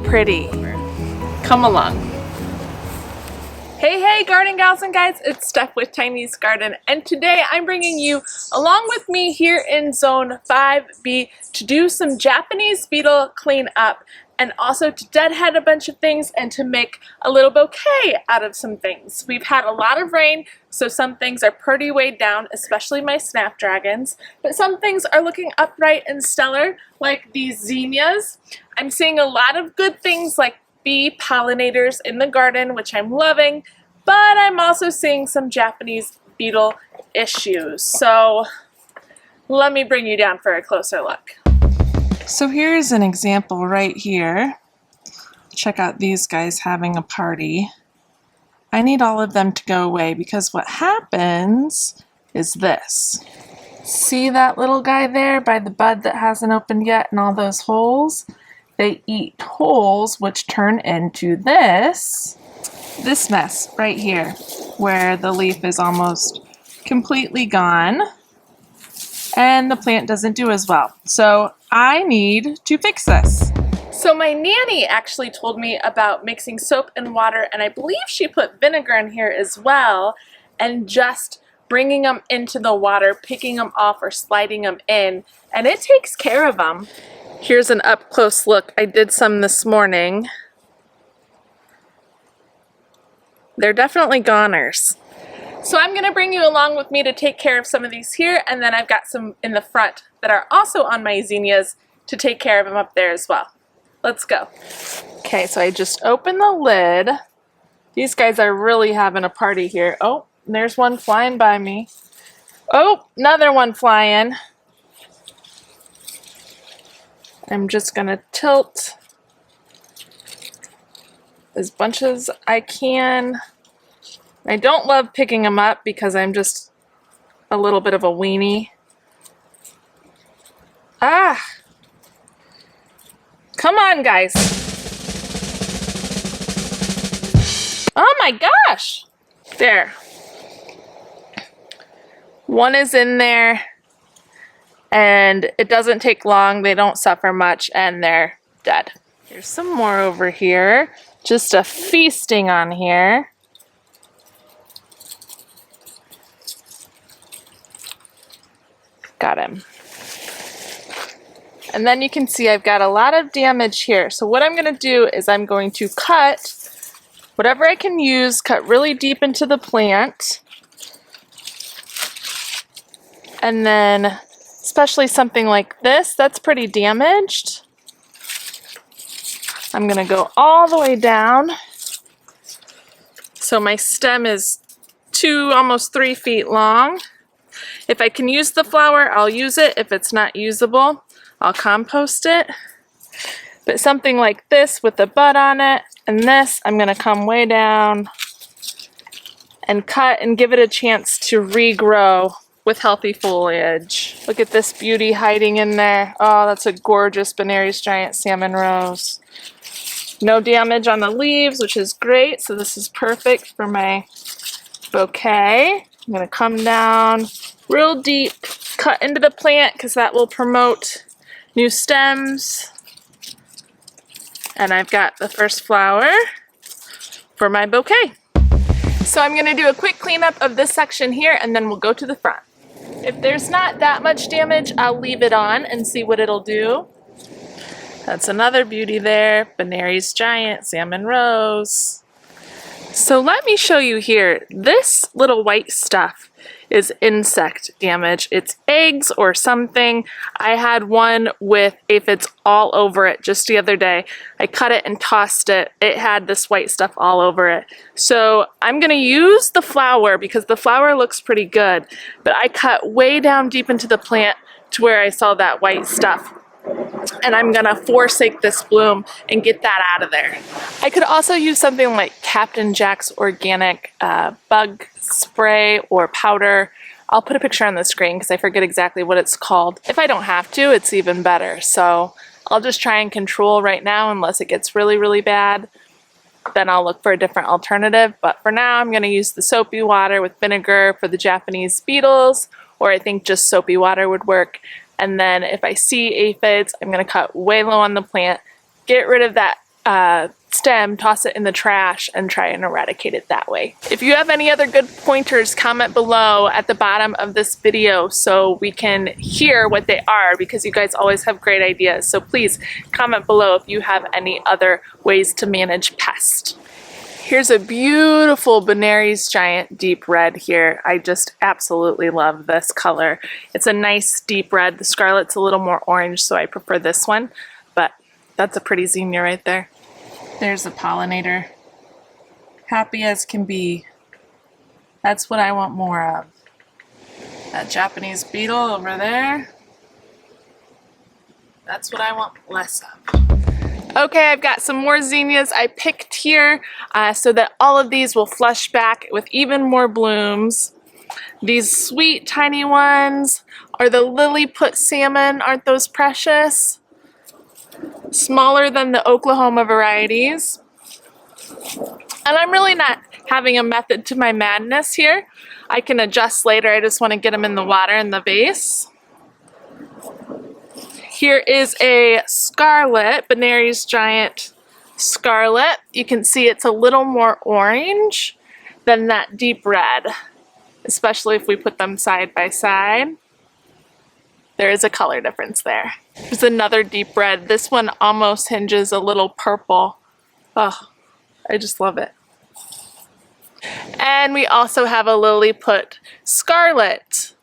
pretty. Come along. Hey garden gals and guys, it's Steph with Tiny's Garden, and today I'm bringing you along with me here in zone 5B to do some Japanese beetle cleanup and also to deadhead a bunch of things and to make a little bouquet out of some things. We've had a lot of rain, so some things are pretty weighed down, especially my snapdragons, but some things are looking upright and stellar, like these zinnias. I'm seeing a lot of good things like bee pollinators in the garden, which I'm loving, but I'm also seeing some Japanese beetle issues. So let me bring you down for a closer look. So here's an example right here. Check out these guys having a party. I need all of them to go away because what happens is this. See that little guy there by the bud that hasn't opened yet and all those holes? They eat holes which turn into this mess right here where the leaf is almost completely gone and the plant doesn't do as well. So I need to fix this. So my nanny actually told me about mixing soap and water, and I believe she put vinegar in here as well, and just bringing them into the water, picking them off or sliding them in, and it takes care of them. Here's an up close look. I did some this morning. They're definitely goners. So I'm gonna bring you along with me to take care of some of these here, and then I've got some in the front that are also on my zinnias to take care of them up there as well. Let's go. Okay, so I just opened the lid. These guys are really having a party here. Oh, there's one flying by me. Oh, another one flying. I'm just gonna tilt as much as I can. I don't love picking them up because I'm just a little bit of a weenie. Ah! Come on, guys. Oh my gosh! There. One is in there. And it doesn't take long, they don't suffer much, and they're dead. Here's some more over here. Just a feasting on here. Got him. And then you can see I've got a lot of damage here. So what I'm gonna do is I'm going to cut whatever I can use, cut really deep into the plant. And then especially something like this, that's pretty damaged. I'm gonna go all the way down. So my stem is almost 3 feet long. If I can use the flower, I'll use it. If it's not usable, I'll compost it. But something like this with a bud on it, and this, I'm gonna come way down and cut and give it a chance to regrow with healthy foliage. Look at this beauty hiding in there. Oh, that's a gorgeous Benary's giant salmon rose. No damage on the leaves, which is great. So this is perfect for my bouquet. I'm gonna come down real deep, cut into the plant because that will promote new stems. And I've got the first flower for my bouquet. So I'm gonna do a quick cleanup of this section here and then we'll go to the front. If there's not that much damage, I'll leave it on and see what it'll do. That's another beauty there, Benary's giant salmon rose. So let me show you here. This little white stuff is insect damage. It's eggs or something. I had one with aphids all over it just the other day. I cut it and tossed it. It had this white stuff all over it. So I'm gonna use the flower because the flower looks pretty good, but I cut way down deep into the plant to where I saw that white stuff. And I'm gonna forsake this bloom and get that out of there. I could also use something like Captain Jack's organic bug spray or powder. I'll put a picture on the screen because I forget exactly what it's called. If I don't have to, it's even better. So I'll just try and control right now unless it gets really, really bad. Then I'll look for a different alternative. But for now, I'm gonna use the soapy water with vinegar for the Japanese beetles, or I think just soapy water would work. And then if I see aphids, I'm gonna cut way low on the plant, get rid of that stem, toss it in the trash, and try and eradicate it that way. If you have any other good pointers, comment below at the bottom of this video so we can hear what they are, because you guys always have great ideas. So please comment below if you have any other ways to manage pests. Here's a beautiful Benary's Giant deep red here. I just absolutely love this color. It's a nice deep red. The scarlet's a little more orange, so I prefer this one, but that's a pretty zinnia right there. There's a pollinator. Happy as can be. That's what I want more of. That Japanese beetle over there. That's what I want less of. Okay, I've got some more zinnias I picked here so that all of these will flush back with even more blooms. These sweet tiny ones are the Lilliput salmon. Aren't those precious? Smaller than the Oklahoma varieties. And I'm really not having a method to my madness here. I can adjust later. I just want to get them in the water in the vase. Here is a scarlet, Benary's Giant scarlet. You can see it's a little more orange than that deep red, especially if we put them side by side. There is a color difference there. There's another deep red. This one almost hinges a little purple. Oh, I just love it. And we also have a Lilliput scarlet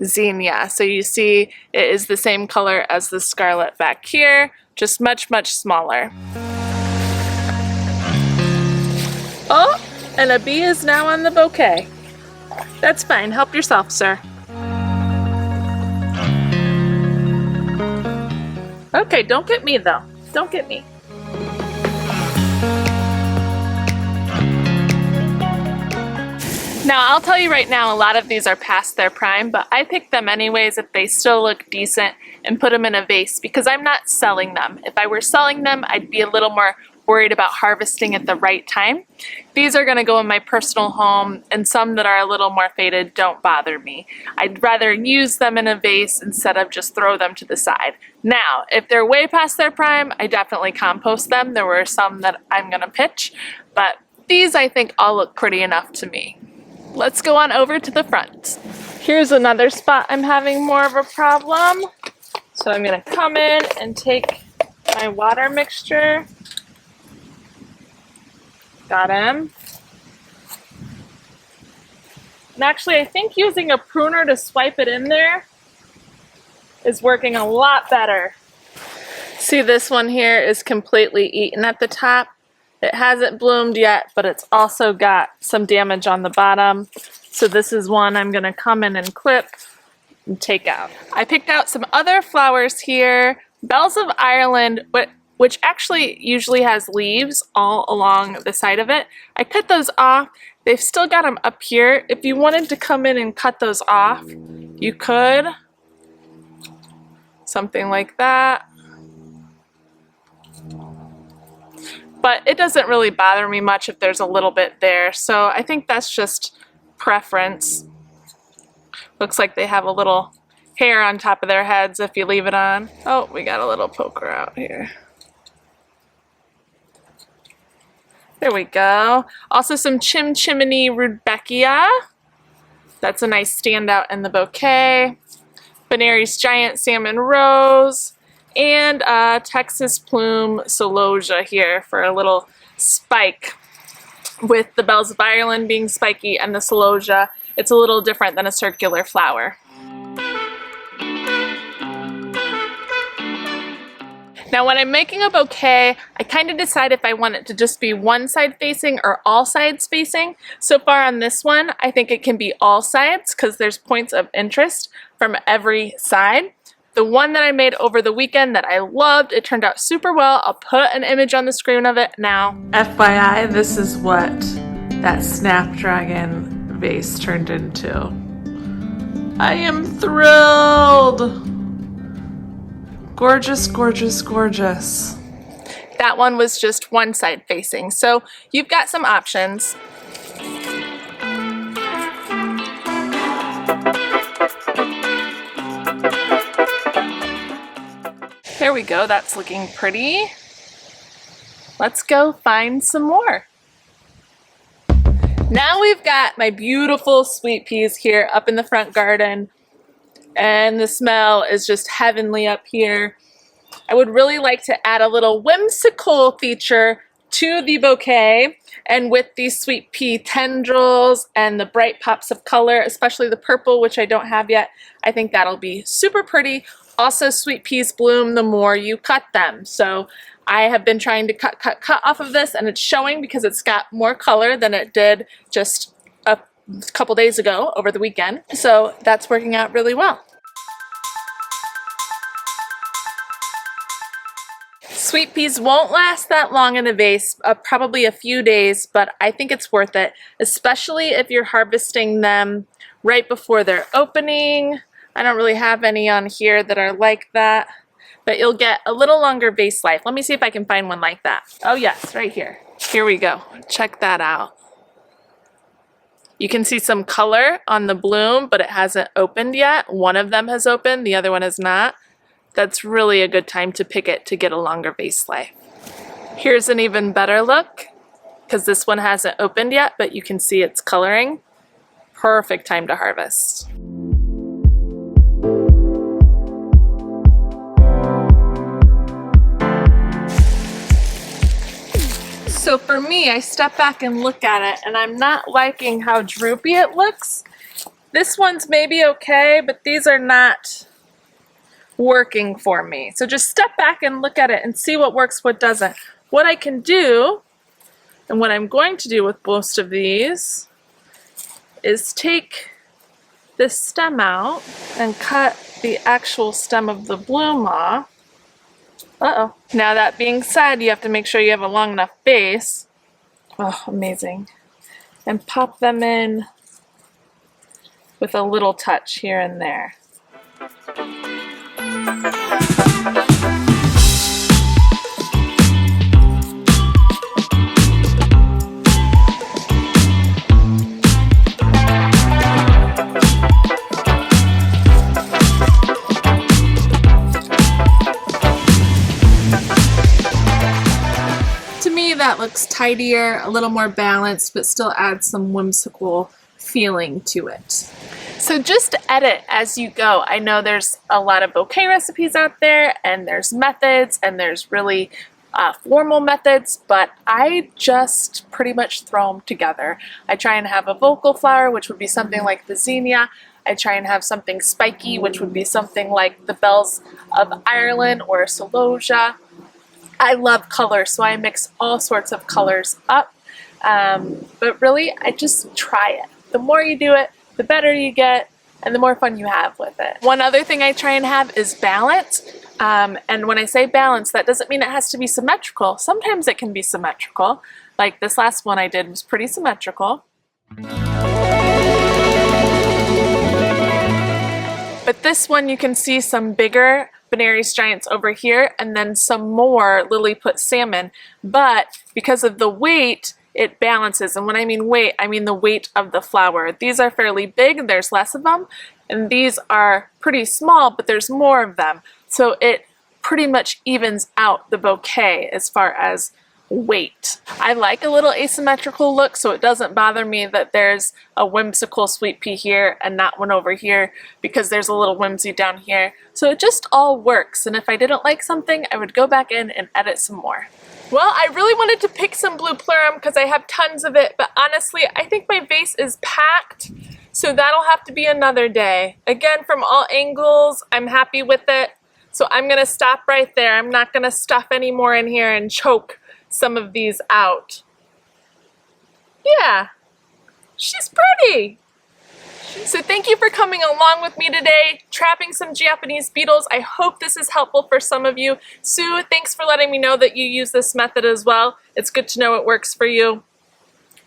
zinnia. So you see it is the same color as the scarlet back here, just much, much smaller. Oh, and a bee is now on the bouquet. That's fine. Help yourself, sir. Okay, don't get me though. Don't get me. Now, I'll tell you right now, a lot of these are past their prime, but I pick them anyways if they still look decent and put them in a vase because I'm not selling them. If I were selling them, I'd be a little more worried about harvesting at the right time. These are going to go in my personal home, and some that are a little more faded don't bother me. I'd rather use them in a vase instead of just throw them to the side. Now, if they're way past their prime, I definitely compost them. There were some that I'm going to pitch, but these I think all look pretty enough to me. Let's go on over to the front. Here's another spot I'm having more of a problem. So I'm going to come in and take my water mixture. Got him. And actually, I think using a pruner to swipe it in there is working a lot better. See, this one here is completely eaten at the top. It hasn't bloomed yet, but it's also got some damage on the bottom. So this is one I'm going to come in and clip and take out. I picked out some other flowers here. Bells of Ireland, which actually usually has leaves all along the side of it. I cut those off. They've still got them up here. If you wanted to come in and cut those off, you could. Something like that. But it doesn't really bother me much if there's a little bit there. So I think that's just preference. Looks like they have a little hair on top of their heads if you leave it on. Oh, we got a little poker out here. There we go. Also some Chimney Rudbeckia. That's a nice standout in the bouquet. Benary's Giant Salmon Rose. And Texas Plume Celosia here for a little spike. With the Bells of Ireland being spiky and the Celosia, it's a little different than a circular flower. Now when I'm making a bouquet, I kind of decide if I want it to just be one side facing or all sides facing. So far on this one, I think it can be all sides because there's points of interest from every side. The one that I made over the weekend that I loved, it turned out super well. I'll put an image on the screen of it now. FYI, this is what that Snapdragon vase turned into. I am thrilled! Gorgeous, gorgeous, gorgeous. That one was just one side facing, so you've got some options. There we go, that's looking pretty. Let's go find some more. Now we've got my beautiful sweet peas here up in the front garden, and the smell is just heavenly up here. I would really like to add a little whimsical feature to the bouquet, and with these sweet pea tendrils and the bright pops of color, especially the purple, which I don't have yet, I think that'll be super pretty. Also, sweet peas bloom the more you cut them. So I have been trying to cut off of this, and it's showing because it's got more color than it did just a couple days ago over the weekend. So that's working out really well. Sweet peas won't last that long in a vase, probably a few days, but I think it's worth it, especially if you're harvesting them right before they're opening. I don't really have any on here that are like that, but you'll get a little longer vase life. Let me see if I can find one like that. Oh yes, right here. Here we go. Check that out. You can see some color on the bloom, but it hasn't opened yet. One of them has opened, the other one has not. That's really a good time to pick it to get a longer vase life. Here's an even better look, because this one hasn't opened yet, but you can see it's coloring. Perfect time to harvest. So for me, I step back and look at it, and I'm not liking how droopy it looks. This one's maybe okay, but these are not working for me. So just step back and look at it and see what works, what doesn't. What I can do, and what I'm going to do with most of these, is take this stem out and cut the actual stem of the bloom off. Uh-oh. Now that being said, you have to make sure you have a long enough base. Oh, amazing. And pop them in with a little touch here and there. To me, that looks tidier, a little more balanced, but still adds some whimsical feeling to it. So just edit as you go. I know there's a lot of bouquet recipes out there, and there's methods, and there's really formal methods, but I just pretty much throw them together. I try and have a vocal flower, which would be something like the zinnia. I try and have something spiky, which would be something like the bells of Ireland or celosia. I love color, so I mix all sorts of colors up, but really I just try it. The more you do it, the better you get, and the more fun you have with it. One other thing I try and have is balance. And when I say balance, that doesn't mean it has to be symmetrical. Sometimes it can be symmetrical. Like this last one I did was pretty symmetrical. But this one you can see some bigger Benaries giants over here, and then some more Lilliput salmon. But because of the weight, it balances. And when I mean weight, I mean the weight of the flower. These are fairly big, there's less of them, and these are pretty small, but there's more of them. So it pretty much evens out the bouquet as far as weight. I like a little asymmetrical look, so it doesn't bother me that there's a whimsical sweet pea here and not one over here, because there's a little whimsy down here. So it just all works, and if I didn't like something, I would go back in and edit some more. Well, I really wanted to pick some blue plurum because I have tons of it, but honestly, I think my vase is packed, so that'll have to be another day. Again, from all angles, I'm happy with it, so I'm gonna stop right there. I'm not gonna stuff any more in here and choke some of these out. Yeah, she's pretty. So thank you for coming along with me today, trapping some Japanese beetles. I hope this is helpful for some of you. Sue, thanks for letting me know that you use this method as well. It's good to know it works for you.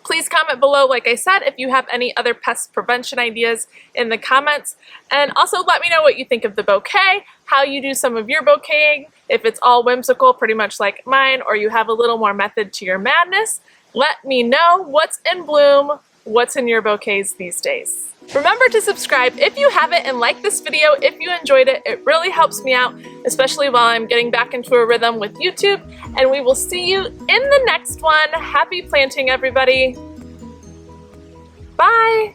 Please comment below, like I said, if you have any other pest prevention ideas in the comments. And also let me know what you think of the bouquet, how you do some of your bouqueting, if it's all whimsical, pretty much like mine, or you have a little more method to your madness. Let me know what's in bloom, what's in your bouquets these days. Remember to subscribe if you haven't and like this video if you enjoyed it. It really helps me out, especially while I'm getting back into a rhythm with YouTube. And we will see you in the next one. Happy planting, everybody. Bye.